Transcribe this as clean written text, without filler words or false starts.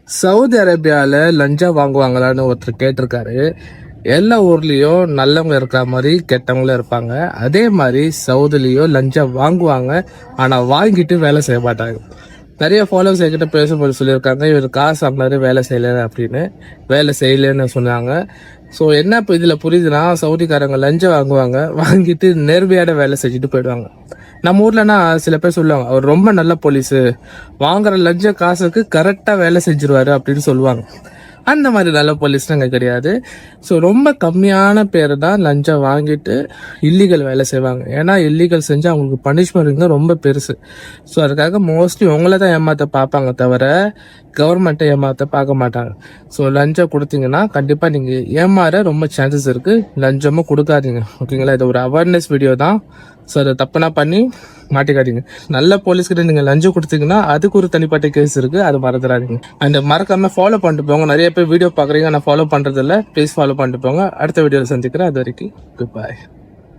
Saudi அரேபியாவில் லஞ்சம் வாங்குவாங்களான்னு ஒருத்தர் கேட்டிருக்காரு. எல்லா ஊர்லேயும் நல்லவங்க இருக்கிற மாதிரி கெட்டவங்களும் இருப்பாங்க. அதே மாதிரி சவுதிலையும் லஞ்சம் வாங்குவாங்க, ஆனால் வாங்கிட்டு வேலை செய்ய மாட்டாங்க. நிறைய ஃபாலோவர்ஸ் என்கிட்ட பேசும்போது சொல்லியிருக்காங்க, இவர் காசு வாங்கினாரு வேலை செய்யலை அப்படின்னு. வேலை செய்யலைன்னு சொன்னாங்க. ஸோ என்ன இப்போ இதில் புரியுதுன்னா, சவுதிக்காரங்க லஞ்சம் வாங்குவாங்க, வாங்கிட்டு நேர்மையான வேலை செஞ்சுட்டு போயிடுவாங்க. நம்ம ஊர்லனா சில பேர் சொல்லுவாங்க, அவர் ரொம்ப நல்ல போலீஸு, வாங்குற லஞ்ச காசுக்கு கரெக்டாக வேலை செஞ்சிருவாரு அப்படின்னு சொல்லுவாங்க. அந்த மாதிரி நல்ல போலீஸ்லாம் அங்கே கிடையாது. ஸோ ரொம்ப கம்மியான பேர் தான் லஞ்சம் வாங்கிட்டு இல்லீகல் வேலை செய்வாங்க. ஏன்னா இல்லீகல் செஞ்சு அவங்களுக்கு பனிஷ்மெண்ட் தான் ரொம்ப பெருசு. ஸோ அதுக்காக மோஸ்ட்லி உங்களை தான் ஏமாற்ற பார்ப்பாங்க தவிர கவர்மெண்ட்டை ஏமாற்ற பார்க்க மாட்டாங்க. ஸோ லஞ்சம் கொடுத்தீங்கன்னா கண்டிப்பாக நீங்கள் ஏமாற ரொம்ப சான்சஸ் இருக்குது. லஞ்சமும் கொடுக்காதீங்க, ஓகேங்களா? இது ஒரு அவேர்னஸ் வீடியோ தான். ஸோ அதை தப்புனா பண்ணி மாட்டிக்காதீங்க. நல்ல போலீஸ்கிட்ட நீங்கள் லஞ்சம் கொடுத்தீங்கன்னா அதுக்கு ஒரு தனிப்பட்ட கேஸ் இருக்குது, அது மறந்துடாதீங்க. அண்ட் மறக்காமல் ஃபாலோ பண்ணிட்டு போங்க. நிறைய பேர் வீடியோ பார்க்குறீங்க, நான் ஃபாலோ பண்ணுறதில்ல. ப்ளீஸ் ஃபாலோ பண்ணிட்டு போங்க. அடுத்த வீடியோவில் சந்திக்கிறேன். அது வரைக்கும் குட் பை.